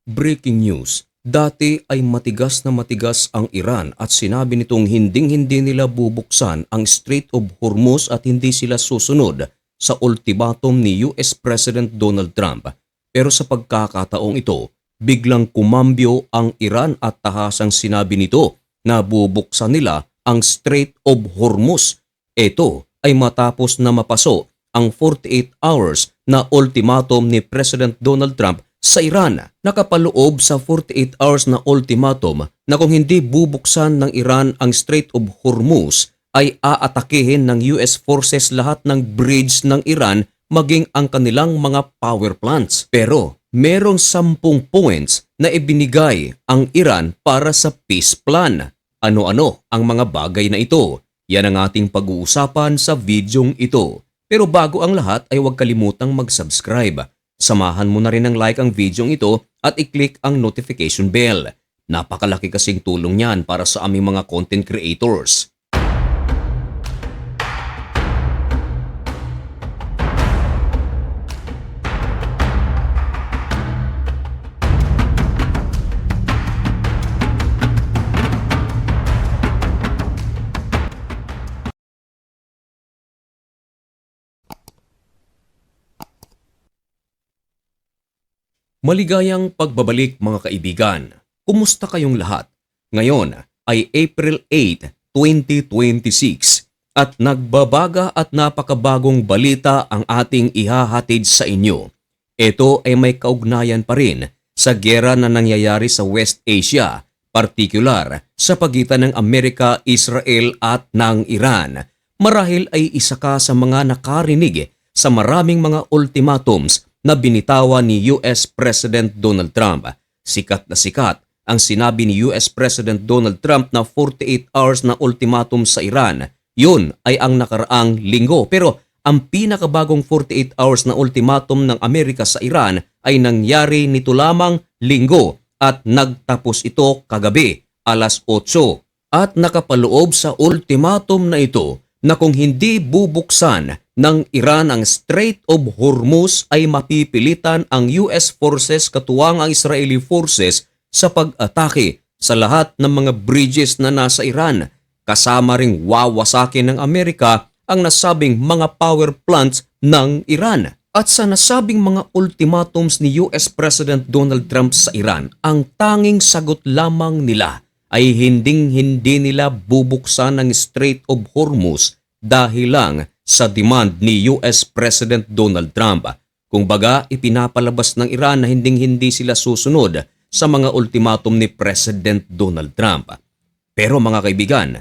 Breaking news, dati ay matigas na matigas ang Iran at sinabi nitong hinding-hindi nila bubuksan ang Strait of Hormuz at hindi sila susunod sa ultimatum ni US President Donald Trump. Pero sa pagkakataong ito, biglang kumambyo ang Iran at tahasang sinabi nito na bubuksan nila ang Strait of Hormuz. Ito ay matapos na mapaso ang 48 hours na ultimatum ni President Donald Trump sa Iran. Nakapaloob sa 48 hours na ultimatum na kung hindi bubuksan ng Iran ang Strait of Hormuz ay aatakihin ng US forces lahat ng bridge ng Iran maging ang kanilang mga power plants. Pero merong 10 points na ibinigay ang Iran para sa peace plan. Ano-ano ang mga bagay na ito? Yan ang ating pag-uusapan sa videong ito. Pero bago ang lahat ay huwag kalimutang mag-subscribe. Samahan mo na rin ng like ang videong ito at i-click ang notification bell. Napakalaki kasing tulong yan para sa aming mga content creators. Maligayang pagbabalik mga kaibigan. Kumusta kayong lahat? Ngayon ay April 8, 2026 at nagbabaga at napakabagong balita ang ating ihahatid sa inyo. Ito ay may kaugnayan pa rin sa giyera na nangyayari sa West Asia, partikular sa pagitan ng Amerika, Israel at ng Iran. Marahil ay isa ka sa mga nakarinig sa maraming mga ultimatums na binitawan ni US President Donald Trump. Sikat na sikat ang sinabi ni US President Donald Trump na 48 hours na ultimatum sa Iran. Yun ay ang nakaraang linggo. Pero ang pinakabagong 48 hours na ultimatum ng Amerika sa Iran ay nangyari nito lamang linggo at nagtapos ito kagabi, alas 8. At nakapaloob sa ultimatum na ito na kung hindi bubuksan ng Iran ang Strait of Hormuz ay mapipilitan ang US forces katuwang ang Israeli forces sa pag-atake sa lahat ng mga bridges na nasa Iran. Kasama ring wawasakin ng Amerika ang nasabing mga power plants ng Iran. At sa nasabing mga ultimatums ni US President Donald Trump sa Iran, ang tanging sagot lamang nila ay hinding-hindi nila bubuksan ang Strait of Hormuz dahil lang sa demand ni US President Donald Trump. Kung baga, ipinapalabas ng Iran na hinding-hindi sila susunod sa mga ultimatum ni President Donald Trump. Pero mga kaibigan,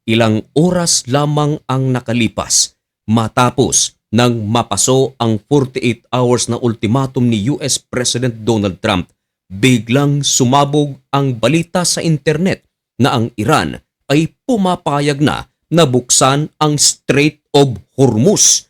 ilang oras lamang ang nakalipas matapos nang mapaso ang 48 hours na ultimatum ni US President Donald Trump, biglang sumabog ang balita sa internet na ang Iran ay pumapayag na buksan ang Strait of Hormuz.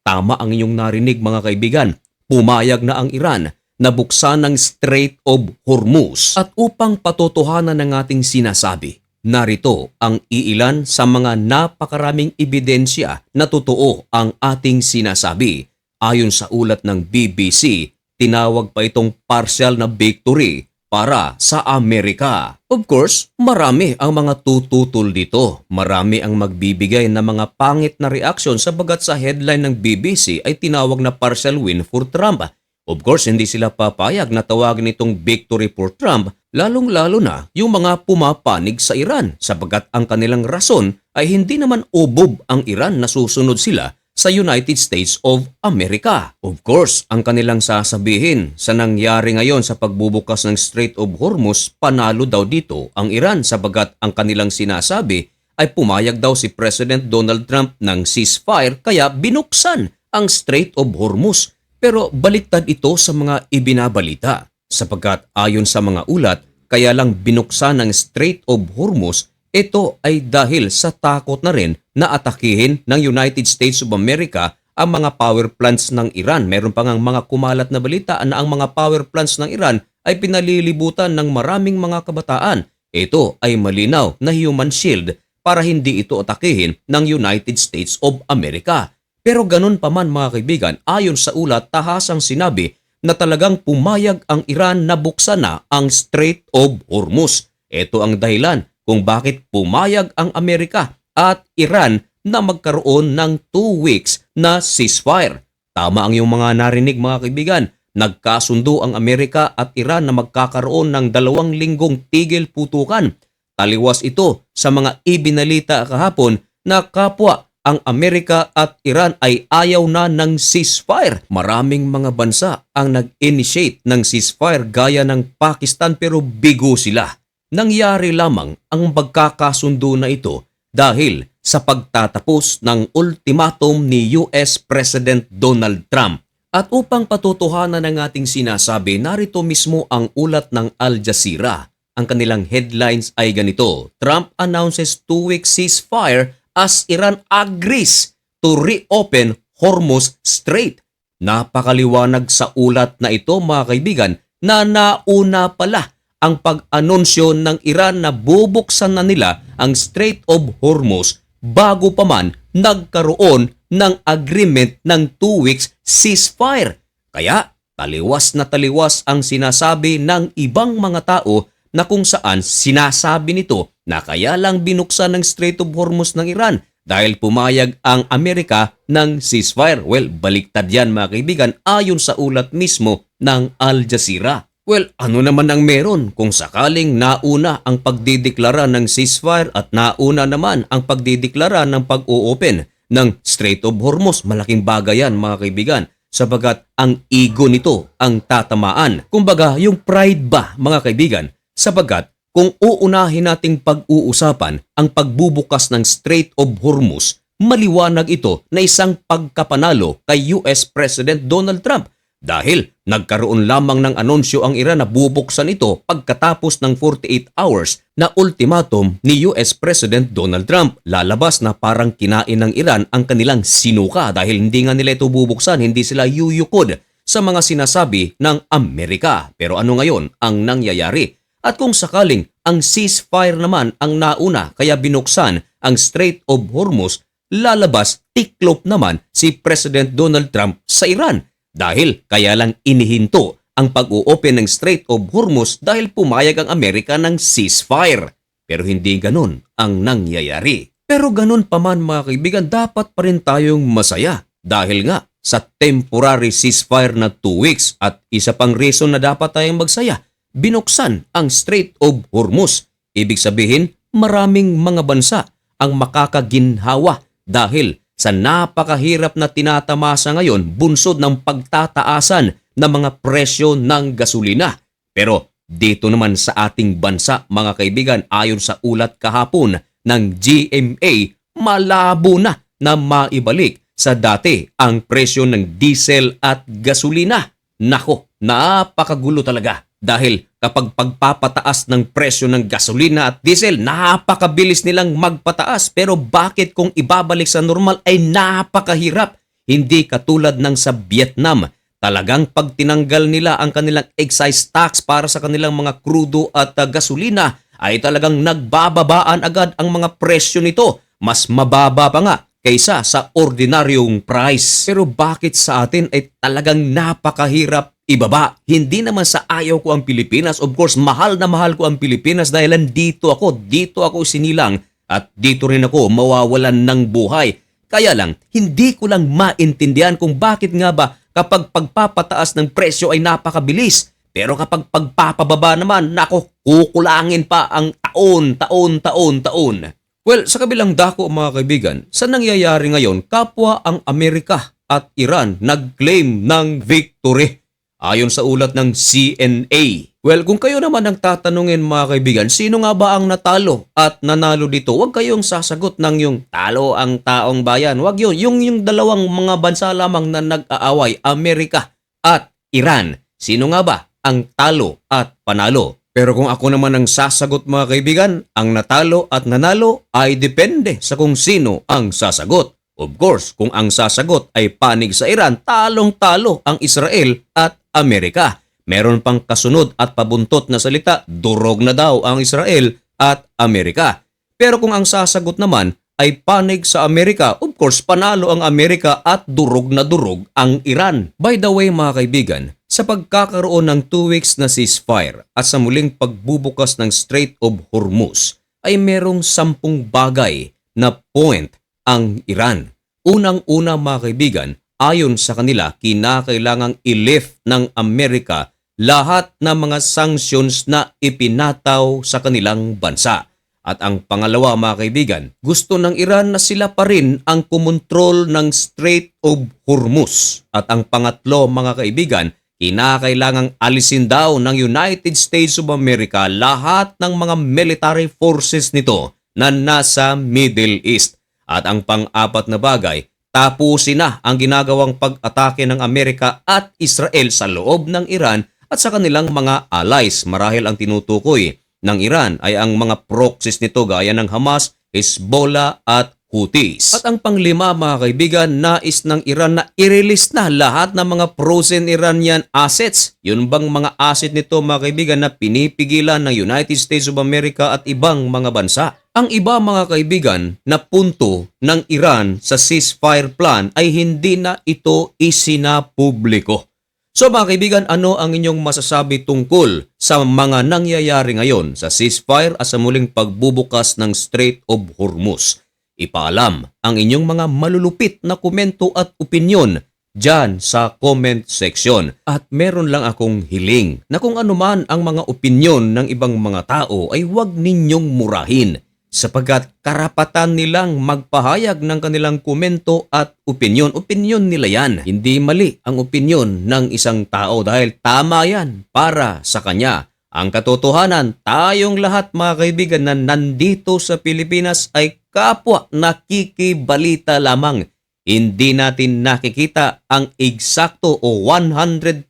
Tama ang inyong narinig mga kaibigan, pumayag na ang Iran na buksan ang Strait of Hormuz. At upang patotohanan ng ating sinasabi, narito ang iilan sa mga napakaraming ebidensya na totoo ang ating sinasabi. Ayon sa ulat ng BBC, tinawag pa itong partial na victory para sa Amerika. Of course, marami ang mga tututol dito. Marami ang magbibigay ng mga pangit na reaksyon sabagat sa headline ng BBC ay tinawag na partial win for Trump. Of course, hindi sila papayag na tawagin itong victory for Trump, lalong-lalo na yung mga pumapanig sa Iran sabagat ang kanilang rason ay hindi naman ubob ang Iran na susunod sila sa United States of America. Of course, ang kanilang sasabihin sa nangyari ngayon sa pagbubukas ng Strait of Hormuz, panalo daw dito ang Iran sabagat ang kanilang sinasabi ay pumayag daw si President Donald Trump ng ceasefire kaya binuksan ang Strait of Hormuz. Pero baliktad ito sa mga ibinabalita sapagat ayon sa mga ulat, kaya lang binuksan ng Strait of Hormuz ito ay dahil sa takot na rin na atakihin ng United States of America ang mga power plants ng Iran. Meron pa ngang mga kumalat na balita na ang mga power plants ng Iran ay pinalilibutan ng maraming mga kabataan. Ito ay malinaw na human shield para hindi ito atakihin ng United States of America. Pero ganun pa man mga kaibigan, ayon sa ulat, tahasang sinabi na talagang pumayag ang Iran na buksan na ang Strait of Hormuz. Ito ang dahilan kung bakit pumayag ang Amerika at Iran na magkaroon ng 2 weeks na ceasefire. Tama ang iyong mga narinig mga kaibigan. Nagkasundo ang Amerika at Iran na magkakaroon ng 2 linggong tigil putukan. Taliwas ito sa mga ibinalita kahapon na kapwa ang Amerika at Iran ay ayaw na ng ceasefire. Maraming mga bansa ang nag-initiate ng ceasefire gaya ng Pakistan pero bigo sila. Nangyari lamang ang pagkakasundo na ito dahil sa pagtatapos ng ultimatum ni US President Donald Trump. At upang patutuhanan ng ating sinasabi, narito mismo ang ulat ng Al Jazeera. Ang kanilang headlines ay ganito: Trump announces 2-week ceasefire as Iran agrees to reopen Hormuz Strait. Napakaliwanag sa ulat na ito mga kaibigan na nauna pala ang pag-anunsyo ng Iran na bubuksan na nila ang Strait of Hormuz bago pa man nagkaroon ng agreement ng 2 weeks ceasefire. Kaya taliwas na taliwas ang sinasabi ng ibang mga tao na kung saan sinasabi nito na kaya lang binuksan ng Strait of Hormuz ng Iran dahil pumayag ang Amerika ng ceasefire. Well, baliktad yan mga kaibigan ayon sa ulat mismo ng Al Jazeera. Well, ano naman ang meron kung sakaling nauna ang pagdideklara ng ceasefire at nauna naman ang pagdideklara ng pag-o-open ng Strait of Hormuz? Malaking bagay yan mga kaibigan sabagat ang ego nito ang tatamaan. Kumbaga, yung pride ba mga kaibigan? Sabagat kung uunahin nating pag-uusapan ang pagbubukas ng Strait of Hormuz, maliwanag ito na isang pagkapanalo kay US President Donald Trump dahil nagkaroon lamang ng anunsyo ang Iran na bubuksan ito pagkatapos ng 48 hours na ultimatum ni US President Donald Trump. Lalabas na parang kinain ng Iran ang kanilang sinuka dahil hindi nga nila ito bubuksan, hindi sila yuyukod sa mga sinasabi ng Amerika. Pero ano ngayon ang nangyayari? At kung sakaling ang ceasefire naman ang nauna kaya binuksan ang Strait of Hormuz, lalabas tiklop naman si President Donald Trump sa Iran dahil kaya lang inihinto ang pag-o-open ng Strait of Hormuz dahil pumayag ang Amerika ng ceasefire. Pero hindi ganun ang nangyayari. Pero ganun pa man mga kaibigan, dapat pa rin tayong masaya dahil nga sa temporary ceasefire na 2 weeks at isa pang reason na dapat tayong magsaya. Binuksan ang Strait of Hormuz. Ibig sabihin, maraming mga bansa ang makakaginhawa dahil sa napakahirap na tinatamasa ngayon bunsod ng pagtataasan ng mga presyo ng gasolina. Pero dito naman sa ating bansa mga kaibigan, ayon sa ulat kahapon ng GMA, malabo na maibalik sa dati ang presyo ng diesel at gasolina. Nako, napakagulo talaga. Dahil kapag pagpapataas ng presyo ng gasolina at diesel, napakabilis nilang magpataas. Pero bakit kung ibabalik sa normal ay napakahirap? Hindi katulad ng sa Vietnam. Talagang pag tinanggal nila ang kanilang excise tax para sa kanilang mga krudo at gasolina, ay talagang nagbababaan agad ang mga presyo nito. Mas mababa pa nga kaysa sa ordinaryong price. Pero bakit sa atin ay talagang napakahirap ibaba? Hindi naman sa ayaw ko ang Pilipinas. Of course, mahal na mahal ko ang Pilipinas dahil dito ako sinilang at dito rin ako mawawalan ng buhay. Kaya lang, hindi ko lang maintindihan kung bakit nga ba kapag pagpapataas ng presyo ay napakabilis. Pero kapag pagpapababa naman, nako, kukulangin pa ang taon. Well, sa kabilang dako mga kaibigan, sa nangyayari ngayon, kapwa ang Amerika at Iran nag-claim ng victory. Ayon sa ulat ng CNA. Well, kung kayo naman ang tatanungin mga kaibigan, sino nga ba ang natalo at nanalo dito? Huwag kayong sasagot ng yung talo ang taong bayan. Huwag yun. Yung dalawang mga bansa lamang na nag-aaway, Amerika at Iran. Sino nga ba ang talo at panalo? Pero kung ako naman ang sasagot mga kaibigan, ang natalo at nanalo ay depende sa kung sino ang sasagot. Of course, kung ang sasagot ay panig sa Iran, talong-talo ang Israel at Amerika. Meron pang kasunod at pabuntot na salita, durog na daw ang Israel at Amerika. Pero kung ang sasagot naman ay panig sa Amerika, of course panalo ang Amerika at durog na durog ang Iran. By the way mga kaibigan, Sa pagkakaroon ng 2 weeks na ceasefire at sa muling pagbubukas ng Strait of Hormuz ay merong 10 bagay na point ang Iran. Unang-una mga kaibigan, ayon sa kanila, kinakailangang i-lift ng Amerika lahat ng mga sanctions na ipinataw sa kanilang bansa. At ang pangalawa mga kaibigan, gusto ng Iran na sila pa rin ang kumontrol ng Strait of Hormuz. At ang pangatlo mga kaibigan, kinakailangang alisin daw ng United States of America lahat ng mga military forces nito na nasa Middle East. At ang pang-apat na bagay, tapusin na ang ginagawang pag-atake ng Amerika at Israel sa loob ng Iran at sa kanilang mga allies. Marahil ang tinutukoy ng Iran ay ang mga proxies nito gaya ng Hamas, Hezbollah at Houthis. At ang panglima mga kaibigan, nais ng Iran na i-release na lahat ng mga frozen Iranian assets. Yun bang mga asset nito mga kaibigan na pinipigilan ng United States of America at ibang mga bansa? Ang iba mga kaibigan na punto ng Iran sa ceasefire plan ay hindi na ito isinapubliko. So mga kaibigan, ano ang inyong masasabi tungkol sa mga nangyayari ngayon sa ceasefire at sa muling pagbubukas ng Strait of Hormuz? Ipaalam ang inyong mga malulupit na komento at opinyon dyan sa comment section. At meron lang akong hiling na kung anuman ang mga opinyon ng ibang mga tao ay huwag ninyong murahin sapagkat karapatan nilang magpahayag ng kanilang komento at opinyon. Opinyon nila yan. Hindi mali ang opinyon ng isang tao dahil tama yan para sa kanya. Ang katotohanan, tayong lahat mga kaibigan na nandito sa Pilipinas ay kapwa nakikibalita lamang. Hindi natin nakikita ang eksakto o 100%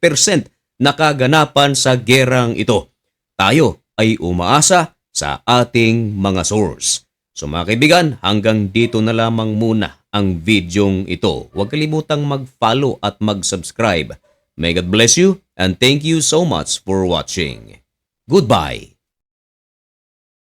na kaganapan sa gerang ito. Tayo ay umaasa sa ating mga source. So mga kaibigan, hanggang dito na lamang muna ang videong ito. Huwag kalimutang mag-follow at mag-subscribe. May God bless you and thank you so much for watching. Goodbye.